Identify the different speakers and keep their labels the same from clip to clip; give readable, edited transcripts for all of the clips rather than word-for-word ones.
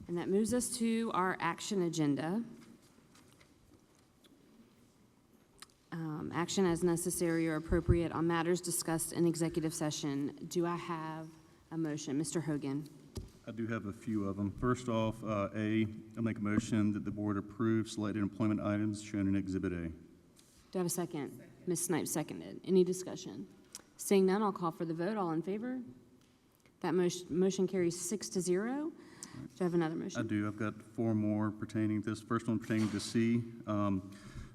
Speaker 1: And that moves us to our action agenda. Action as necessary or appropriate on matters discussed in executive session. Do I have a motion? Mr. Hogan.
Speaker 2: I do have a few of them. First off, A, I'll make a motion that the board approve selected employment items shown in Exhibit A.
Speaker 1: Do I have a second? Ms. Snipes seconded. Any discussion? Seeing none, I'll call for the vote. All in favor? That motion carries 6-0. Do I have another motion?
Speaker 2: I do. I've got four more pertaining to this. First one pertaining to C.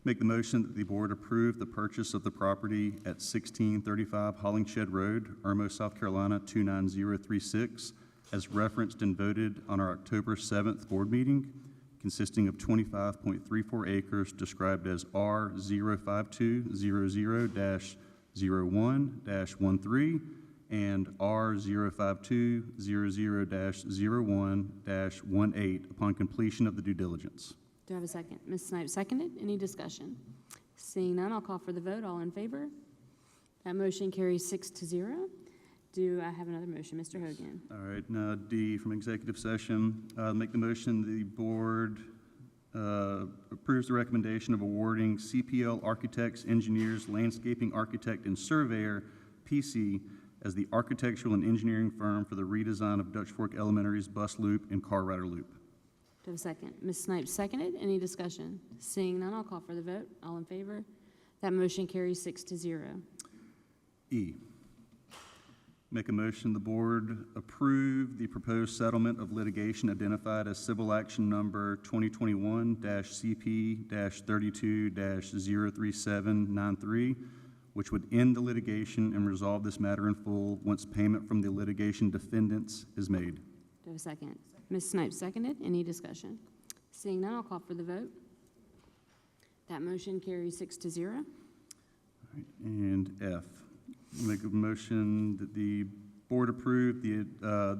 Speaker 2: Make the motion that the board approve the purchase of the property at 1635 Hollingshed Road, Irmo, South Carolina 29036, as referenced and voted on our October 7th board meeting, consisting of 25.34 acres described as R05200-01-13 and R05200-01-18 upon completion of the due diligence.
Speaker 1: Do I have a second? Ms. Snipes seconded. Any discussion? Seeing none, I'll call for the vote. All in favor? That motion carries 6-0. Do I have another motion? Mr. Hogan.
Speaker 2: All right, now D from executive session. Make the motion the board approves the recommendation of awarding CPL Architects, Engineers, Landscaping Architect, and Surveyor, PC, as the architectural and engineering firm for the redesign of Dutch Fork Elementary's bus loop and car rider loop.
Speaker 1: Do I have a second? Ms. Snipes seconded. Any discussion? Seeing none, I'll call for the vote. All in favor? That motion carries 6-0.
Speaker 2: E. Make a motion the board approve the proposed settlement of litigation identified as civil action number 2021-CP-32-03793, which would end the litigation and resolve this matter in full once payment from the litigation defendants is made.
Speaker 1: Do I have a second? Ms. Snipes seconded. Any discussion? Seeing none, I'll call for the vote. That motion carries 6-0.
Speaker 2: All right, and F. Make a motion that the board approve the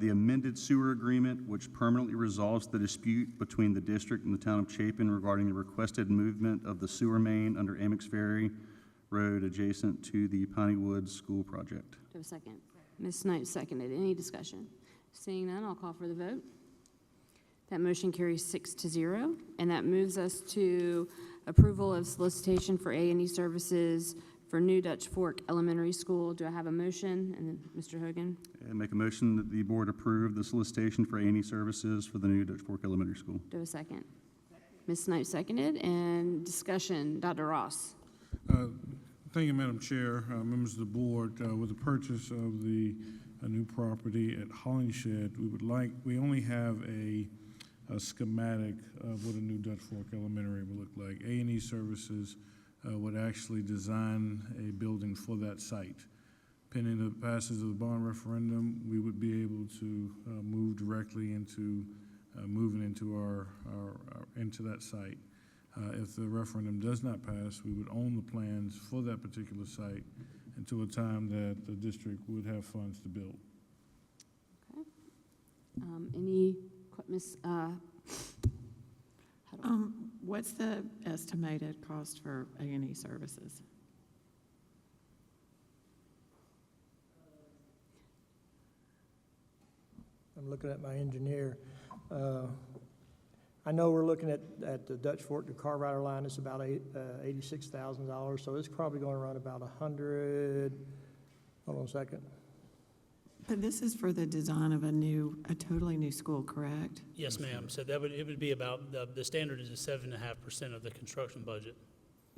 Speaker 2: amended sewer agreement, which permanently resolves the dispute between the district and the town of Chapin regarding the requested movement of the sewer main under Amex Ferry Road adjacent to the Piney Woods School project.
Speaker 1: Do I have a second? Ms. Snipes seconded. Any discussion? Seeing none, I'll call for the vote. That motion carries 6-0, and that moves us to approval of solicitation for A&E services for new Dutch Fork Elementary School. Do I have a motion? And then Mr. Hogan.
Speaker 2: And make a motion that the board approve the solicitation for A&E services for the new Dutch Fork Elementary School.
Speaker 1: Do I have a second? Ms. Snipes seconded, and discussion. Dr. Ross.
Speaker 3: Thank you, Madam Chair, members of the board. With the purchase of the new property at Hollingshed, we only have a schematic of what a new Dutch Fork Elementary will look like. A&E Services would actually design a building for that site. Pending the passage of the bond referendum, we would be able to move directly into moving into into that site. If the referendum does not pass, we would own the plans for that particular site until the time that the district would have funds to build.
Speaker 1: Okay. Miss?
Speaker 4: What's the estimated cost for A&E services?
Speaker 5: I'm looking at my engineer. I know we're looking at the Dutch Fork to Car Rider line. It's about $86,000, so it's probably going to run about 100. Hold on a second.
Speaker 4: But this is for the design of a totally new school, correct?
Speaker 6: Yes, ma'am. So it would be about, the standard is 7.5% of the construction budget.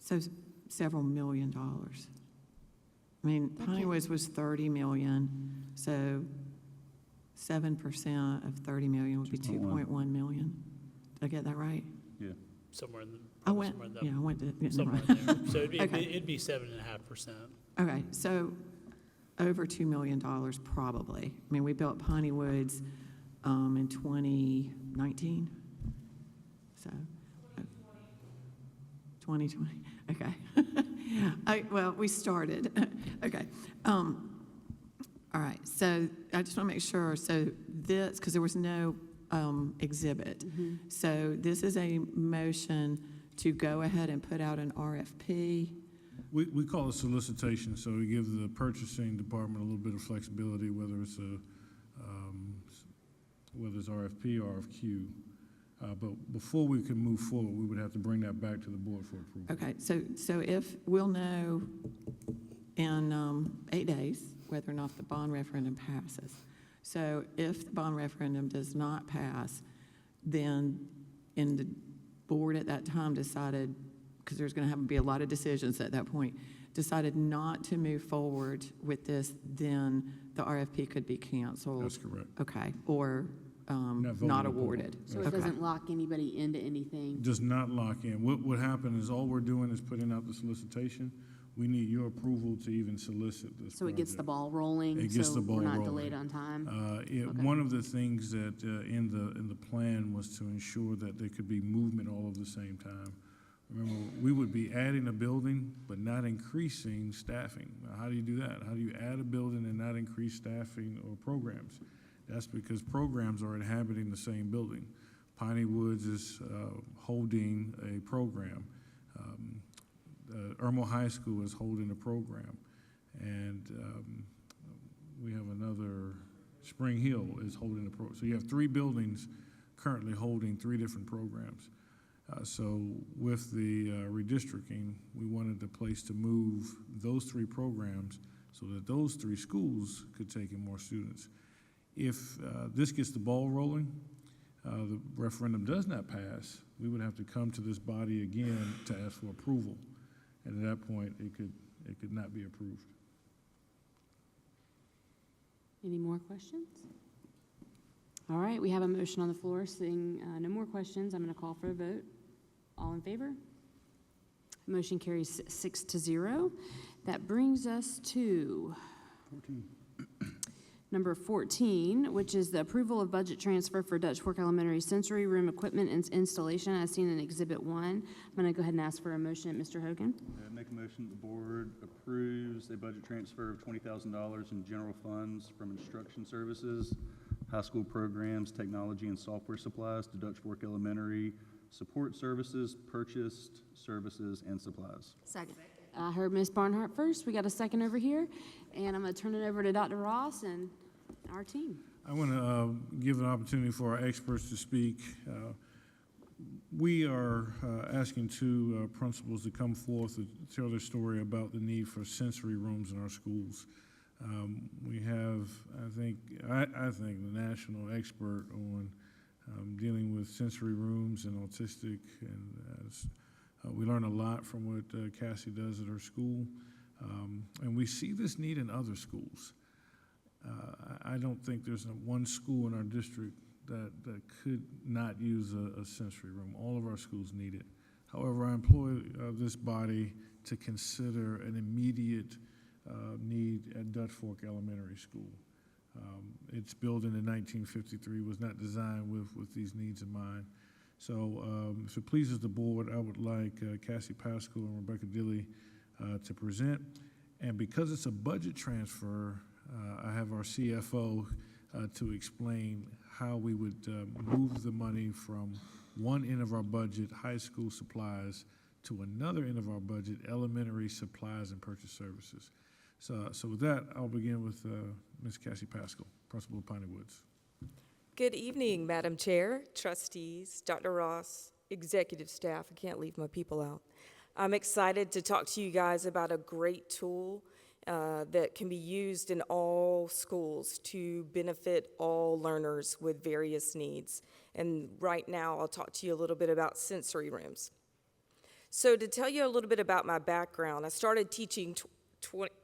Speaker 4: So several $1 million. I mean, Piney Woods was $30 million, so 7% of $30 million would be $2.1 million. Did I get that right?
Speaker 2: Yeah.
Speaker 6: Somewhere in the.
Speaker 4: I went to.
Speaker 6: Somewhere in there. So it'd be 7.5%.
Speaker 4: Okay, so over $2 million probably. I mean, we built Piney Woods in 2019, so 2020. Okay. Well, we started. Okay. All right. So I just want to make sure. So this, because there was no exhibit.
Speaker 1: Mm-hmm.
Speaker 4: So this is a motion to go ahead and put out an RFP.
Speaker 3: We call it solicitation, so we give the purchasing department a little bit of flexibility, whether it's whether it's RFP or RFQ. But before we can move forward, we would have to bring that back to the board for approval.
Speaker 4: Okay, so if, we'll know in 8 days whether or not the bond referendum passes. So if the bond referendum does not pass, then the board at that time decided, because there's going to have to be a lot of decisions at that point, decided not to move forward with this, then the RFP could be canceled.
Speaker 3: That's correct.
Speaker 4: Okay, or
Speaker 3: Not voted
Speaker 4: not
Speaker 3: upon.
Speaker 4: awarded.
Speaker 1: So it
Speaker 4: Okay.
Speaker 1: doesn't lock anybody into anything.
Speaker 3: Does not lock in. What happened is all we're doing is putting out the solicitation. We need your approval to even solicit this
Speaker 1: So it gets the
Speaker 3: project.
Speaker 1: ball rolling,
Speaker 3: It gets
Speaker 1: so
Speaker 3: the ball
Speaker 1: we're not
Speaker 3: rolling.
Speaker 1: delayed on time. Okay.
Speaker 3: One of the things that in the plan was to ensure that there could be movement all at the same time. Remember, we would be adding a building, but not increasing staffing. Now, how do you do that? How do you add a building and not increase staffing or programs? That's because programs are inhabiting the same building. Piney Woods is holding a program. Irmo High School is holding a program. And we have another, Spring Hill is holding a program. So you have 3 buildings currently holding 3 different programs. So with the redistricting, we wanted the place to move those 3 programs so that those 3 schools could take in more students. If this gets the ball rolling, the referendum does not pass, we would have to come to this body again to ask for approval. And at that point, it could not be approved.
Speaker 1: Any more questions? All right, we have a motion on the floor, seeing no more questions, I'm going to call for a vote. All in favor? Motion carries 6-0. That brings us to number 14, which is the approval of budget transfer for Dutch Fork Elementary sensory room equipment and installation as seen in Exhibit 1. I'm going to go ahead and ask for a motion. Mr. Hogan?
Speaker 2: Make a motion that the board approves a budget transfer of $20,000 in general funds from instruction services, high school programs, technology and software supplies to Dutch Fork Elementary, support services, purchased services, and supplies.
Speaker 1: Second. I heard Ms. Barnhart first. We got a second over here. And I'm going to turn it over to Dr. Ross and our team.
Speaker 3: I want to give an opportunity for our experts to speak. We are asking 2 principals to come forth to tell their story about the need for sensory rooms in our schools. We have, I think, the national expert on dealing with sensory rooms and autistic, and we learn a lot from what Cassie does at her school, and we see this need in other schools. I don't think there's one school in our district that could not use a sensory room. All of our schools need it. However, I employ this body to consider an immediate need at Dutch Fork Elementary School. Its built in 1953, was not designed with these needs in mind. So if it pleases the board, I would like Cassie Pascal and Rebecca Dilly to present. And because it's a budget transfer, I have our CFO to explain how we would move the money from one end of our budget, high school supplies, to another end of our budget, elementary supplies and purchase services. So with that, I'll begin with Ms. Cassie Pascal, Principal of Piney Woods.
Speaker 7: Good evening, Madam Chair, trustees, Dr. Ross, executive staff. I can't leave my people out. I'm excited to talk to you guys about a great tool that can be used in all schools to benefit all learners with various needs. And right now, I'll talk to you a little bit about sensory rooms. So to tell you a little bit about my background, I started teaching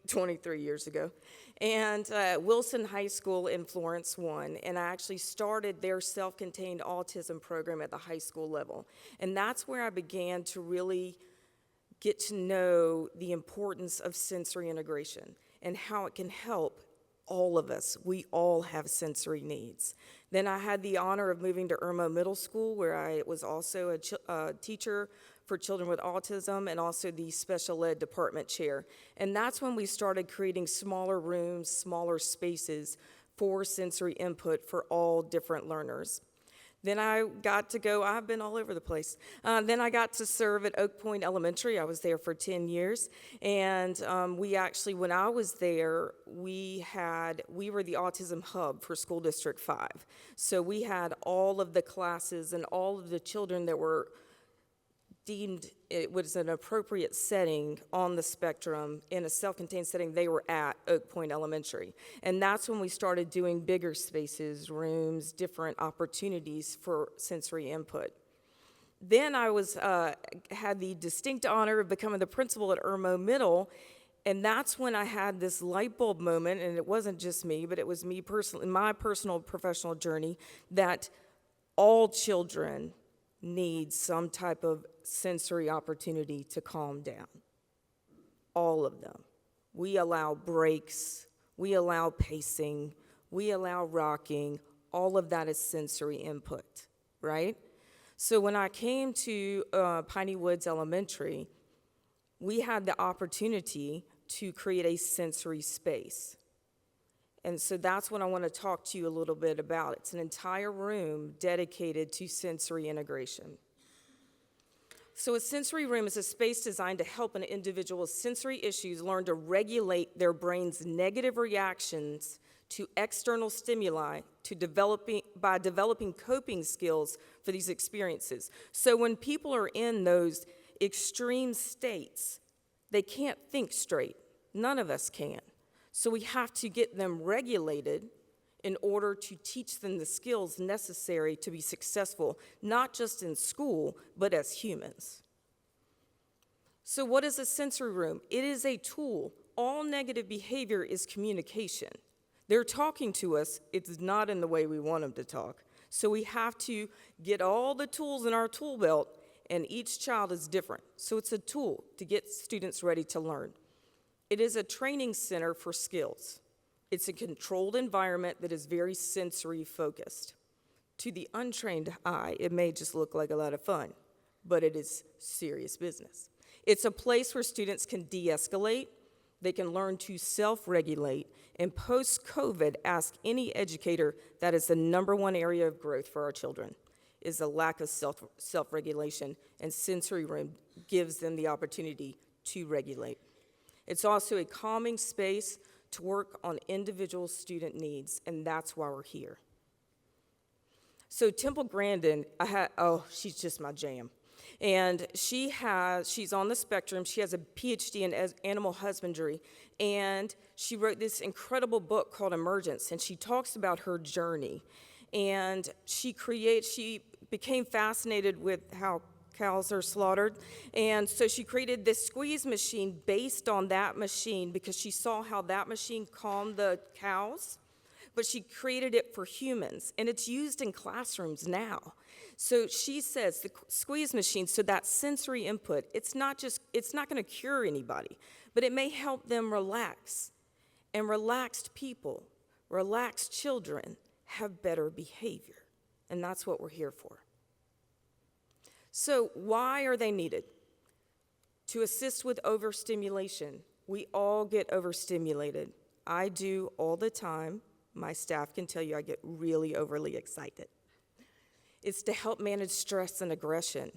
Speaker 7: 23 years ago, and Wilson High School in Florence won, and I actually started their self-contained autism program at the high school level. And that's where I began to really get to know the importance of sensory integration and how it can help all of us. We all have sensory needs. Then I had the honor of moving to Irmo Middle School, where I was also a teacher for children with autism and also the special ed department chair. And that's when we started creating smaller rooms, smaller spaces for sensory input for all different learners. Then I got to go, I've been all over the place. Then I got to serve at Oak Point Elementary. I was there for 10 years. And we actually, when I was there, we were the autism hub for School District 5. So we had all of the classes and all of the children that were deemed it was an appropriate setting on the spectrum in a self-contained setting, they were at Oak Point Elementary. And that's when we started doing bigger spaces, rooms, different opportunities for sensory input. Then I had the distinct honor of becoming the principal at Irmo Middle, and that's when I had this light bulb moment, and it wasn't just me, but it was me personally, my personal professional journey, that all children need some type of sensory opportunity to calm down. All of them. We allow breaks, we allow pacing, we allow rocking. All of that is sensory input, right? So when I came to Piney Woods Elementary, we had the opportunity to create a sensory space. And so that's what I want to talk to you a little bit about. It's an entire room dedicated to sensory integration. So a sensory room is a space designed to help an individual's sensory issues learn to regulate their brain's negative reactions to external stimuli by developing coping skills for these experiences. So when people are in those extreme states, they can't think straight. None of us can. So we have to get them regulated in order to teach them the skills necessary to be successful, not just in school, but as humans. So what is a sensory room? It is a tool. All negative behavior is communication. They're talking to us, it's not in the way we want them to talk. So we have to get all the tools in our tool belt, and each child is different. So it's a tool to get students ready to learn. It is a training center for skills. It's a controlled environment that is very sensory focused. To the untrained eye, it may just look like a lot of fun, but it is serious business. It's a place where students can de-escalate, they can learn to self-regulate, and post-COVID, ask any educator, that is the #1 area of growth for our children, is the lack of self-regulation, and sensory room gives them the opportunity to regulate. It's also a calming space to work on individual student needs, and that's why we're here. So Temple Grandin, she's just my jam. And she's on the spectrum. She has a PhD in animal husbandry, and she wrote this incredible book called Emergence, and she talks about her journey. And she became fascinated with how cows are slaughtered, and so she created this squeeze machine based on that machine because she saw how that machine calmed the cows, but she created it for humans, and it's used in classrooms now. So she says the squeeze machine, so that sensory input, it's not going to cure anybody, but it may help them relax. And relaxed people, relaxed children have better behavior, and that's what we're here for. So why are they needed? To assist with overstimulation. We all get overstimulated. I do all the time. My staff can tell you I get really overly excited. It's to help manage stress and aggression.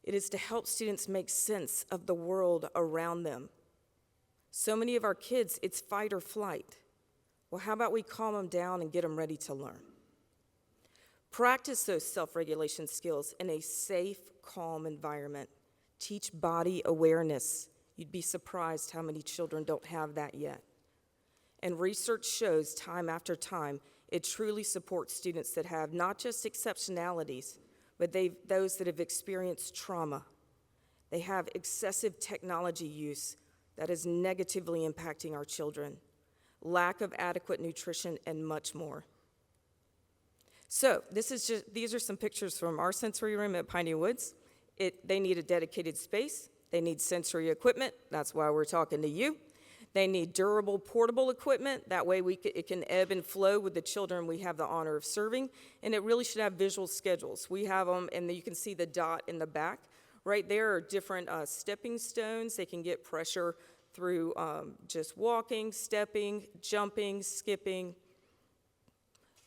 Speaker 7: It is to help students make sense of the world around them. So many of our kids, it's fight or flight. Well, how about we calm them down and get them ready to learn? Practice those self-regulation skills in a safe, calm environment. Teach body awareness. You'd be surprised how many children don't have that yet. And research shows time after time, it truly supports students that have not just exceptionalities, but those that have experienced trauma. They have excessive technology use that is negatively impacting our children, lack of adequate nutrition, and much more. So these are some pictures from our sensory room at Piney Woods. They need a dedicated space. They need sensory equipment. That's why we're talking to you. They need durable, portable equipment. That way it can ebb and flow with the children we have the honor of serving. And it really should have visual schedules. We have them, and you can see the dot in the back. Right there are different stepping stones. They can get pressure through just walking, stepping, jumping, skipping.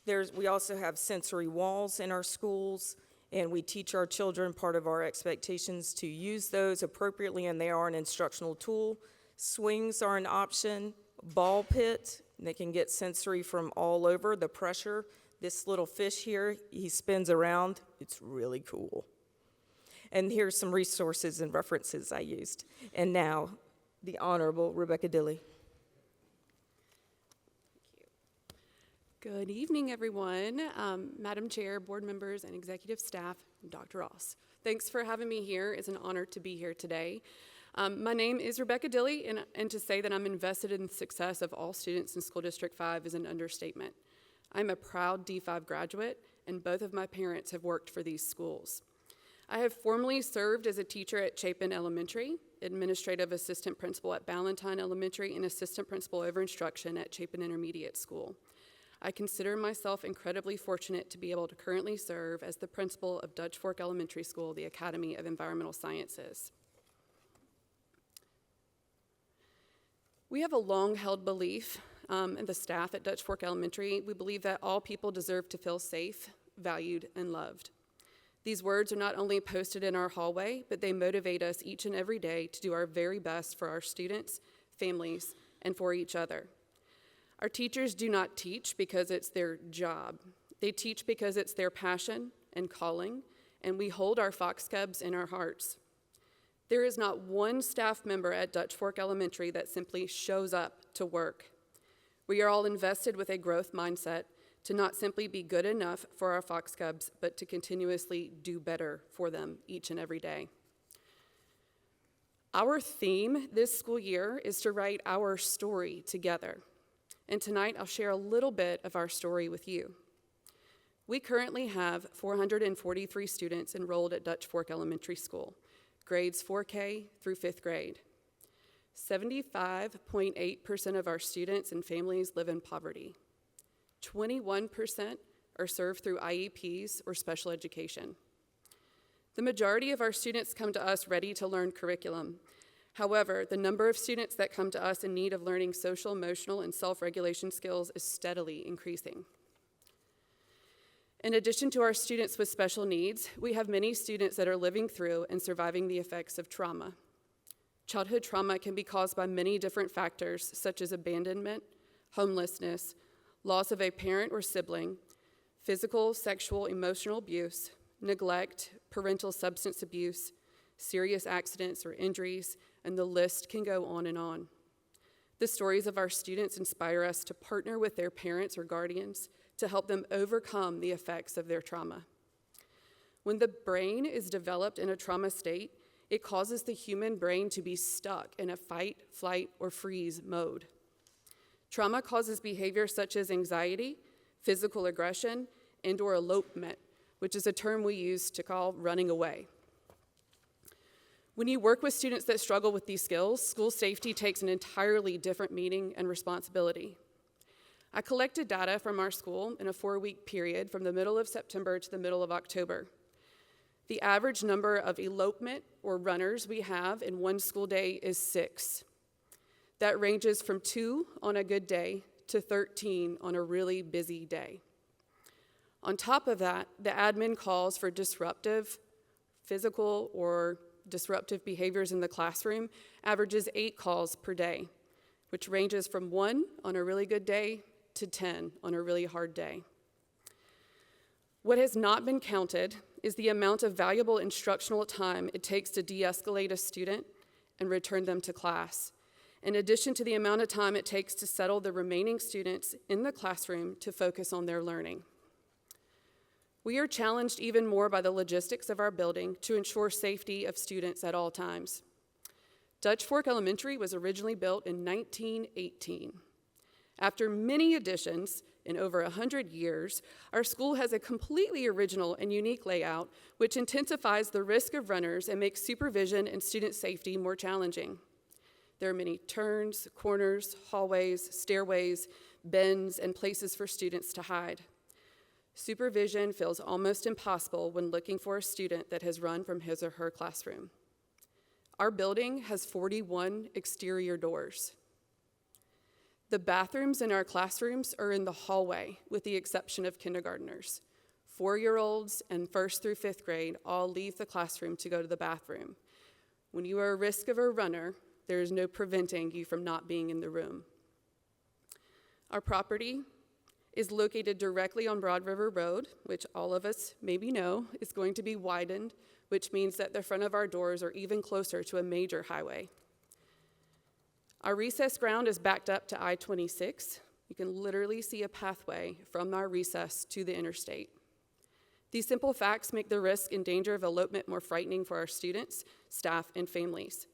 Speaker 7: We also have sensory walls in our schools, and we teach our children, part of our expectations to use those appropriately, and they are an instructional tool. Swings are an option. Ball pit, they can get sensory from all over, the pressure. This little fish here, he spins around. It's really cool. And here's some resources and references I used. And now, the Honorable Rebecca Dilley.
Speaker 8: Good evening, everyone. Madam Chair, board members, and executive staff, Dr. Ross. Thanks for having me here. It's an honor to be here today. My name is Rebecca Dilley, and to say that I'm invested in the success of all students in School District 5 is an understatement. I'm a proud D5 graduate, and both of my parents have worked for these schools. I have formerly served as a teacher at Chapin Elementary, administrative assistant principal at Ballantyne Elementary, and assistant principal over instruction at Chapin Intermediate School. I consider myself incredibly fortunate to be able to currently serve as the principal of Dutch Fork Elementary School, the Academy of Environmental Sciences. We have a long-held belief, and the staff at Dutch Fork Elementary, we believe that all people deserve to feel safe, valued, and loved. These words are not only posted in our hallway, but they motivate us each and every day to do our very best for our students, families, and for each other. Our teachers do not teach because it's their job. They teach because it's their passion and calling, and we hold our Fox Cubs in our hearts. There is not one staff member at Dutch Fork Elementary that simply shows up to work. We are all invested with a growth mindset to not simply be good enough for our Fox Cubs, but to continuously do better for them each and every day. Our theme this school year is to write our story together. And tonight, I'll share a little bit of our story with you. We currently have 443 students enrolled at Dutch Fork Elementary School, grades 4K through 5th grade. 75.8% of our students and families live in poverty. 21% are served through IEPs or special education. The majority of our students come to us ready to learn curriculum. However, the number of students that come to us in need of learning social, emotional, and self-regulation skills is steadily increasing. In addition to our students with special needs, we have many students that are living through and surviving the effects of trauma. Childhood trauma can be caused by many different factors, such as abandonment, homelessness, loss of a parent or sibling, physical, sexual, emotional abuse, neglect, parental substance abuse, serious accidents or injuries, and the list can go on and on. The stories of our students inspire us to partner with their parents or guardians to help them overcome the effects of their trauma. When the brain is developed in a trauma state, it causes the human brain to be stuck in a fight, flight, or freeze mode. Trauma causes behaviors such as anxiety, physical aggression, and/or elopement, which is a term we use to call running away. When you work with students that struggle with these skills, school safety takes an entirely different meaning and responsibility. I collected data from our school in a 4-week period from the middle of September to the middle of October. The average number of elopement or runners we have in one school day is 6. That ranges from 2 on a good day to 13 on a really busy day. On top of that, the admin calls for disruptive, physical, or disruptive behaviors in the classroom averages 8 calls per day, which ranges from 1 on a really good day to 10 on a really hard day. What has not been counted is the amount of valuable instructional time it takes to de-escalate a student and return them to class, in addition to the amount of time it takes to settle the remaining students in the classroom to focus on their learning. We are challenged even more by the logistics of our building to ensure safety of students at all times. Dutch Fork Elementary was originally built in 1918. After many additions in over 100 years, our school has a completely original and unique layout which intensifies the risk of runners and makes supervision and student safety more challenging. There are many turns, corners, hallways, stairways, bends, and places for students to hide. Supervision feels almost impossible when looking for a student that has run from his or her classroom. Our building has 41 exterior doors. The bathrooms in our classrooms are in the hallway, with the exception of kindergartners. 4-year-olds and 1st through 5th grade all leave the classroom to go to the bathroom. When you are at risk of a runner, there is no preventing you from not being in the room. Our property is located directly on Broad River Road, which all of us maybe know is going to be widened, which means that the front of our doors are even closer to a major highway. Our recess ground is backed up to I-26. You can literally see a pathway from our recess to the interstate. These simple facts make the risk and danger of elopement more frightening for our students, staff, and families.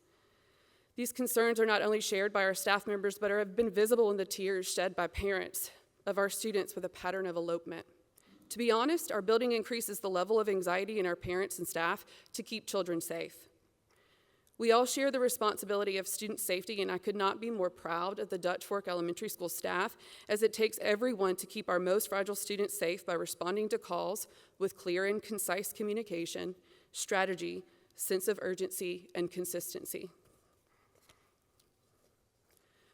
Speaker 8: These concerns are not only shared by our staff members, but have been visible in the tears shed by parents of our students with a pattern of elopement. To be honest, our building increases the level of anxiety in our parents and staff to keep children safe. We all share the responsibility of student safety, and I could not be more proud of the Dutch Fork Elementary School staff, as it takes everyone to keep our most fragile students safe by responding to calls with clear and concise communication, strategy, sense of urgency, and consistency.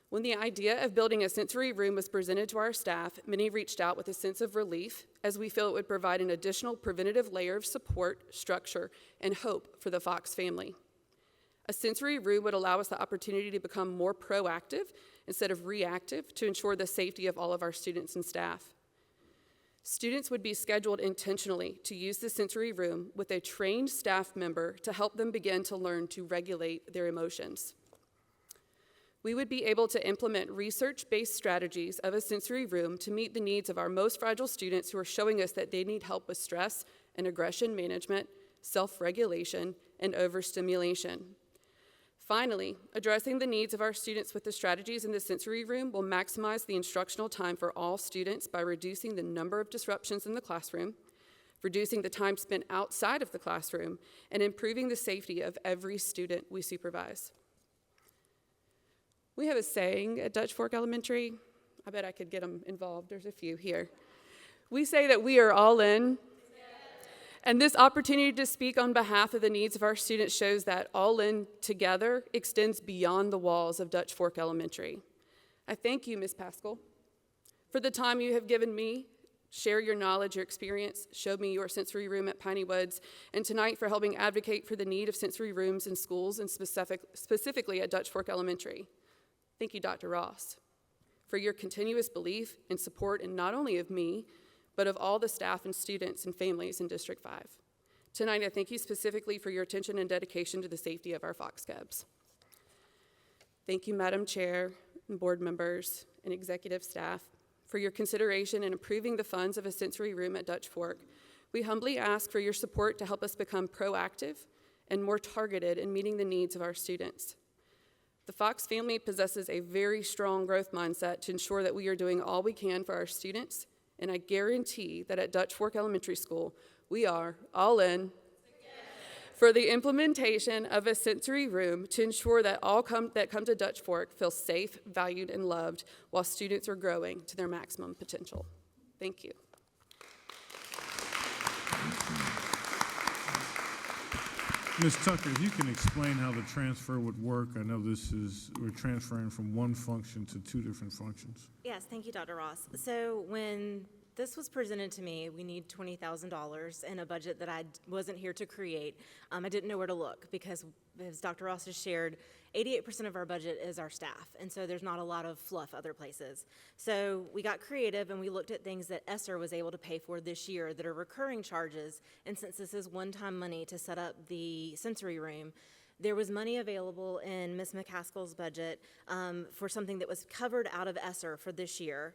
Speaker 8: When the idea of building a sensory room was presented to our staff, many reached out with a sense of relief, as we feel it would provide an additional preventative layer of support, structure, and hope for the Fox family. A sensory room would allow us the opportunity to become more proactive instead of reactive to ensure the safety of all of our students and staff. Students would be scheduled intentionally to use the sensory room with a trained staff member to help them begin to learn to regulate their emotions. We would be able to implement research-based strategies of a sensory room to meet the needs of our most fragile students who are showing us that they need help with stress and aggression management, self-regulation, and overstimulation. Finally, addressing the needs of our students with the strategies in the sensory room will maximize the instructional time for all students by reducing the number of disruptions in the classroom, reducing the time spent outside of the classroom, and improving the safety of every student we supervise. We have a saying at Dutch Fork Elementary. I bet I could get them involved. There's a few here. We say that we are all in. And this opportunity to speak on behalf of the needs of our students shows that all in together extends beyond the walls of Dutch Fork Elementary. I thank you, Ms. Pascal, for the time you have given me, share your knowledge, your experience, show me your sensory room at Piney Woods, and tonight for helping advocate for the need of sensory rooms in schools and specifically at Dutch Fork Elementary. Thank you, Dr. Ross, for your continuous belief and support in not only of me, but of all the staff and students and families in District 5. Tonight, I thank you specifically for your attention and dedication to the safety of our Fox Cubs. Thank you, Madam Chair, and board members, and executive staff, for your consideration in approving the funds of a sensory room at Dutch Fork. We humbly ask for your support to help us become proactive and more targeted in meeting the needs of our students. The Fox family possesses a very strong growth mindset to ensure that we are doing all we can for our students, and I guarantee that at Dutch Fork Elementary School, we are all in for the implementation of a sensory room to ensure that all that come to Dutch Fork feel safe, valued, and loved while students are growing to their maximum potential. Thank you.
Speaker 3: Ms. Tucker, if you can explain how the transfer would work. I know we're transferring from one function to two different functions.
Speaker 9: Yes, thank you, Dr. Ross. So when this was presented to me, we need $20,000 in a budget that I wasn't here to create. I didn't know where to look because, as Dr. Ross has shared, 88% of our budget is our staff, and so there's not a lot of fluff other places. So we got creative and we looked at things that ESSER was able to pay for this year that are recurring charges, and since this is one-time money to set up the sensory room, there was money available in Ms. McCaskill's budget for something that was covered out of ESSER for this year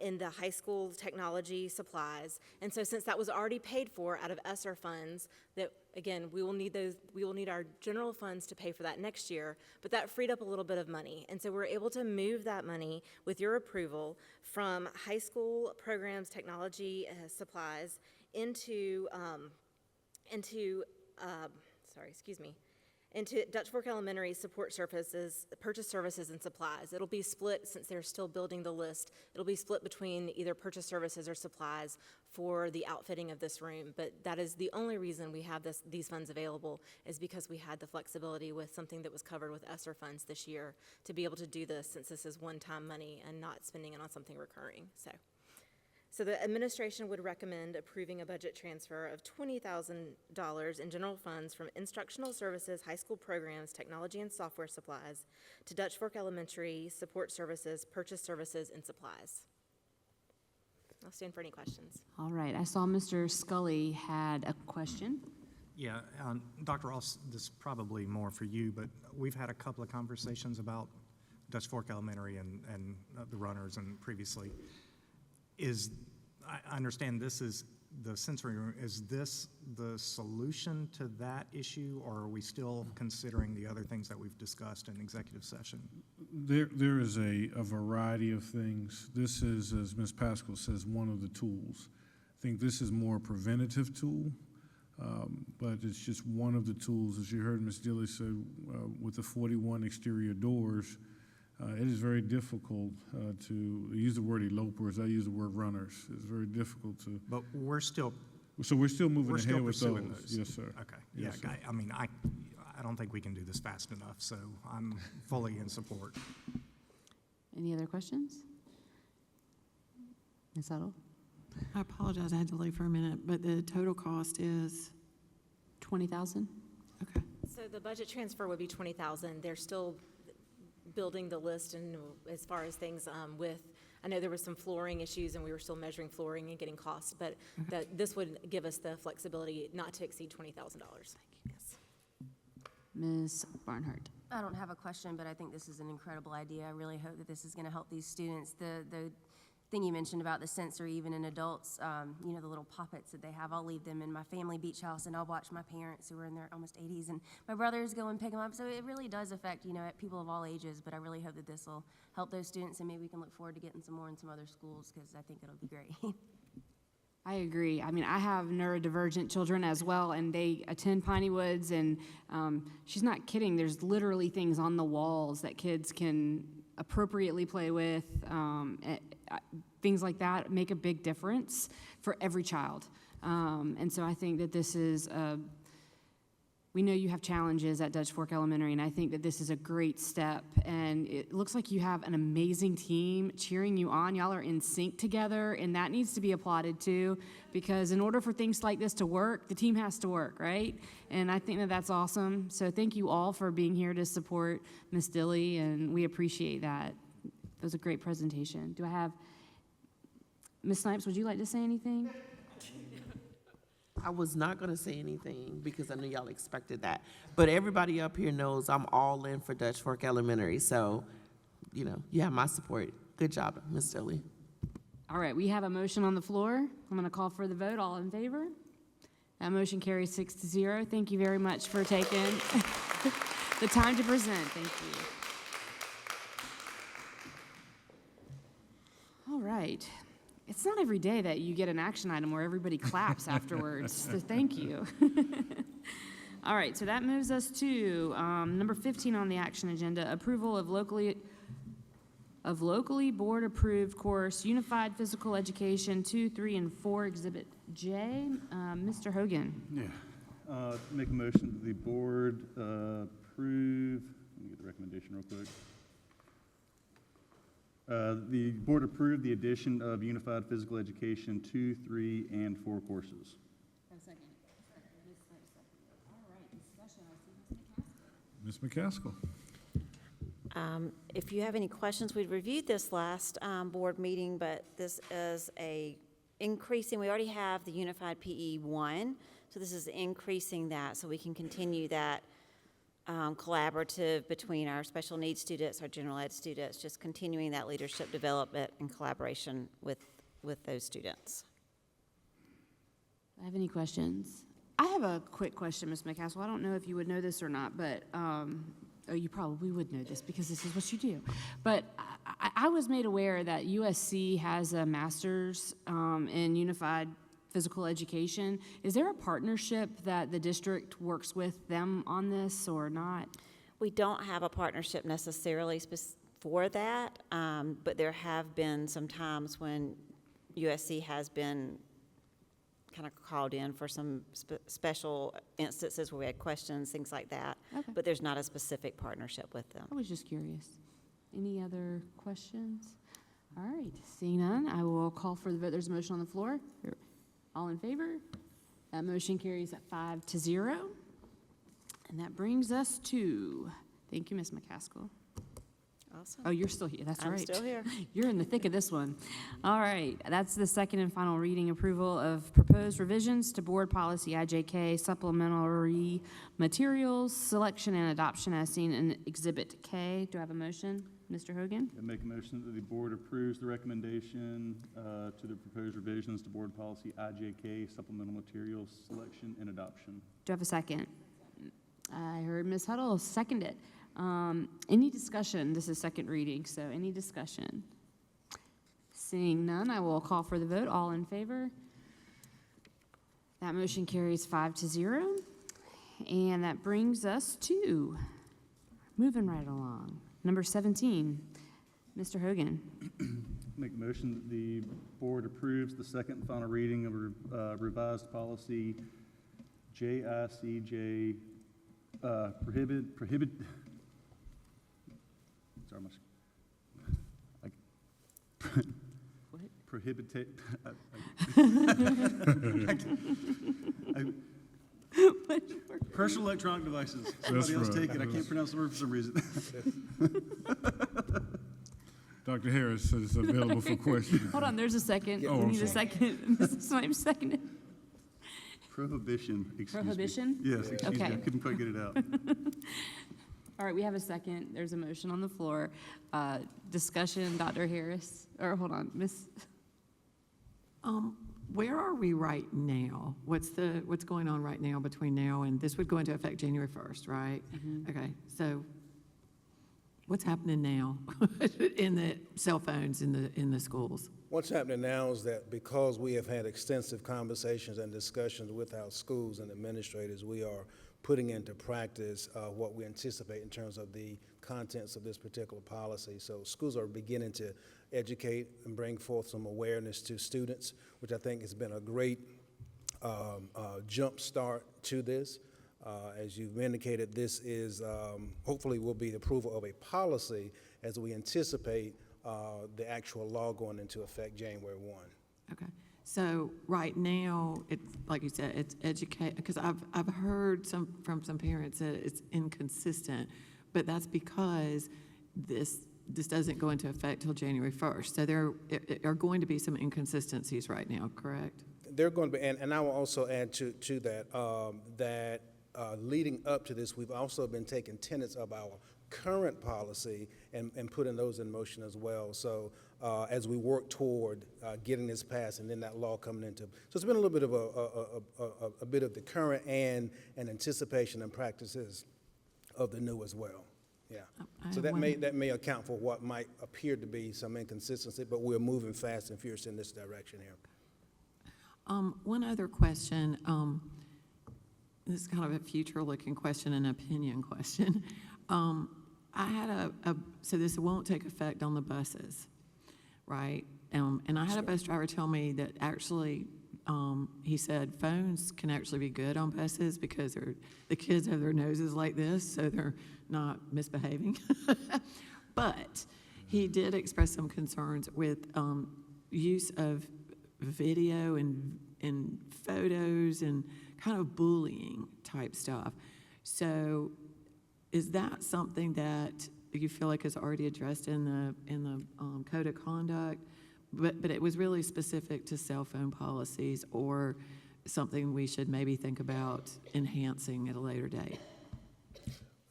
Speaker 9: in the high school technology supplies. And so since that was already paid for out of ESSER funds, that again, we will need our general funds to pay for that next year, but that freed up a little bit of money. And so we're able to move that money with your approval from high school programs, technology into into Dutch Fork Elementary support services, purchase services and supplies. It'll be split, since they're still building the list, it'll be split between either purchase services or supplies for the outfitting of this room. But that is the only reason we have these funds available, is because we had the flexibility with something that was covered with ESSER funds this year to be able to do this, since this is one-time money and not spending it on something recurring. So the administration would recommend approving a budget transfer of $20,000 in general funds from instructional services, high school programs, technology and software supplies to Dutch Fork Elementary support services, purchase services, and supplies. I'll stand for any questions.
Speaker 1: All right, I saw Mr. Scully had a question.
Speaker 10: Yeah, Dr. Ross, this is probably more for you, but we've had a couple of conversations about Dutch Fork Elementary and the runners and previously. I understand this is the sensory room. Is this the solution to that issue, or are we still considering the other things that we've discussed in executive session?
Speaker 3: There is a variety of things. This is, as Ms. Pascal says, one of the tools. I think this is more a preventative tool, but it's just one of the tools. As you heard Ms. Dilly say, with the 41 exterior doors, it is very difficult to use the word elopers. I use the word runners. It's very difficult to.
Speaker 10: But we're still
Speaker 3: So we're still moving ahead with
Speaker 10: pursuing
Speaker 3: those. Yes, sir.
Speaker 10: Okay.
Speaker 3: Yes,
Speaker 10: Yeah.
Speaker 3: sir.
Speaker 10: I mean, I don't think we can do this fast enough, so I'm fully in support.
Speaker 1: Any other questions? Ms. Huddle?
Speaker 4: I apologize, I had to leave for a minute, but the total cost is,
Speaker 1: 20,000?
Speaker 4: okay.
Speaker 9: So the budget transfer would be $20,000. They're still building the list, and as far as things I know there was some flooring issues, and we were still measuring flooring and getting costs, but this would give us the flexibility not to exceed $20,000. Yes.
Speaker 1: Ms. Barnhart?
Speaker 11: I don't have a question, but I think this is an incredible idea. I really hope that this is going to help these students. The thing you mentioned about the sensory, even in adults, you know, the little poppets that they have, I'll leave them in my family beach house, and I'll watch my parents who are in their almost 80s, and my brothers go and pick them up. So it really does affect, you know, people of all ages, but I really hope that this will help those students, and maybe we can look forward to getting some more in some other schools, because I think it'll be great.
Speaker 1: I agree. I mean, I have neurodivergent children as well, and they attend Piney Woods, and she's not kidding. There's literally things on the walls that kids can appropriately play with. Things like that make a big difference for every child. And so I think that this is, we know you have challenges at Dutch Fork Elementary, and I think that this is a great step. And it looks like you have an amazing team cheering you on. Y'all are in sync together, and that needs to be applauded too, because in order for things like this to work, the team has to work, right? And I think that that's awesome. So thank you all for being here to support Ms. Dilly, and we appreciate that. It was a great presentation. Do I have, Ms. Snipes, would you like to say anything?
Speaker 12: I was not going to say anything because I knew y'all expected that. But everybody up here knows I'm all in for Dutch Fork Elementary. So, you know, you have my support. Good job, Ms. Dilly.
Speaker 1: All right, we have a motion on the floor. I'm going to call for the vote. All in favor? That motion carries 6-0. Thank you very much for taking the time to present. Thank you. All right. It's not every day that you get an action item where everybody claps afterwards, so thank you. All right, so that moves us to number 15 on the action agenda, approval of locally board-approved course, Unified Physical Education 2, 3, and 4, Exhibit J. Mr. Hogan.
Speaker 2: Yeah. Make a motion that the board approve, let me get the recommendation real quick. The board approved the addition of Unified Physical Education 2, 3, and 4 courses.
Speaker 3: Ms. McCaskill.
Speaker 13: If you have any questions, we reviewed this last board meeting, but this is increasing, we already have the Unified PE 1, so this is increasing that so we can continue that collaborative between our special needs students, our general ed students, just continuing that leadership development and collaboration with those students.
Speaker 1: Do I have any questions? I have a quick question, Ms. McCaskill. I don't know if you would know this or not, but you probably would know this because this is what you do. But I was made aware that USC has a master's in Unified physical education. Is there a partnership that the district works with them on this or not?
Speaker 13: We don't have a partnership necessarily for that, but there have been some times when USC has been kind of called in for some special instances where we had questions, things like that.
Speaker 1: Okay.
Speaker 13: But there's not a specific partnership with them.
Speaker 1: I was just curious. Any other questions? All right, seeing none, I will call for the vote. There's a motion on the floor. All in favor? That motion carries at 5-0. And that brings us to, thank you, Ms. McCaskill.
Speaker 13: Awesome.
Speaker 1: Oh, you're still here, that's right.
Speaker 13: I'm still here.
Speaker 1: You're in the thick of this one. All right, that's the second and final reading approval of proposed revisions to Board Policy IJK supplementary materials, selection and adoption as seen in Exhibit K. Do I have a motion? Mr. Hogan?
Speaker 2: I make a motion that the board approves the recommendation to the proposed revisions to Board Policy IJK supplemental materials, selection and adoption.
Speaker 1: Do I have a second? I heard Ms. Huddle second it. Any discussion? This is second reading, so any discussion? Seeing none, I will call for the vote. All in favor? That motion carries 5-0. And that brings us to, moving right along, number 17. Mr. Hogan.
Speaker 2: Make a motion that the board approves the second and final reading of revised policy JICJ prohibit, sorry, prohibitate, personal electronic devices. Somebody else
Speaker 3: right.
Speaker 2: take it. I can't pronounce the word for some reason.
Speaker 3: Dr. Harris is available for questions.
Speaker 1: Hold on, there's a second.
Speaker 3: Oh,
Speaker 1: We
Speaker 3: I'm
Speaker 1: need a
Speaker 3: sorry.
Speaker 1: second. Mrs. Snipes seconded.
Speaker 2: Prohibition, excuse me.
Speaker 1: Prohibition?
Speaker 2: Yes, excuse me. I
Speaker 1: Okay.
Speaker 2: couldn't quite get it out.
Speaker 1: All right, we have a second. There's a motion on the floor. Discussion, Dr. Harris, or hold on, Miss.
Speaker 4: Where are we right now? What's going on right now between now and, this would go into effect January 1st, right? Okay, so what's happening now in the cell phones in the schools?
Speaker 14: What's happening now is that because we have had extensive conversations and discussions with our schools and administrators, we are putting into practice what we anticipate in terms of the contents of this particular policy. So schools are beginning to educate and bring forth some awareness to students, which I think has been a great jump start to this. As you've indicated, this is hopefully will be the approval of a policy as we anticipate the actual law going into effect January 1.
Speaker 4: Okay, so right now, it's, like you said, it's educate, because I've heard from some parents that it's inconsistent, but that's because this doesn't go into effect till January 1st. So there are going to be some inconsistencies right now, correct?
Speaker 14: They're going to be, and I will also add to that, leading up to this, we've also been taking tenets of our current policy and putting those in motion as well. So as we work toward getting this passed and then that law coming into, so it's been a little bit of a bit of the current and anticipation and practices of the new as well. Yeah. So that may account for what might appear to be some inconsistency, but we're moving fast and furious in this direction here.
Speaker 4: One other question. This is kind of a future-looking question, an opinion question. I had so this won't take effect on the buses, right? And I had a bus driver tell me that actually, he said phones can actually be good on buses because the kids have their noses like this, so they're not misbehaving. But he did express some concerns with use of video and photos and kind of bullying type stuff. So is that something that you feel like is already addressed in the code of conduct? But it was really specific to cell phone policies, or something we should maybe think about enhancing at a later date?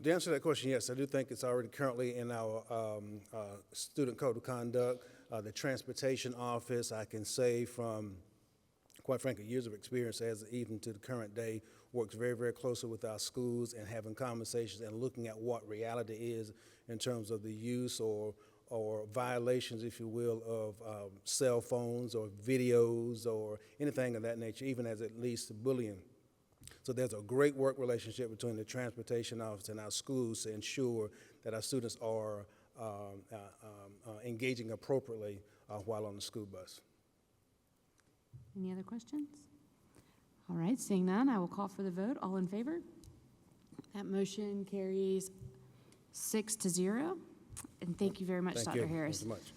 Speaker 14: To answer that question, yes, I do think it's already currently in our student code of conduct. The transportation office, I can say from, quite frankly, years of experience as even to the current day, works very, very closely with our schools and having conversations and looking at what reality is in terms of the use or or violations, if you will, of cell phones or videos or anything of that nature, even as it leads to bullying. So there's a great work relationship between the transportation office and our schools to ensure that our students are engaging appropriately while on the school bus.
Speaker 1: Any other questions? All right, seeing none, I will call for the vote. All in favor? That motion carries 6-0. And thank you very much,
Speaker 14: Thank
Speaker 1: Dr.
Speaker 14: you.
Speaker 1: Harris.
Speaker 14: Thank you much.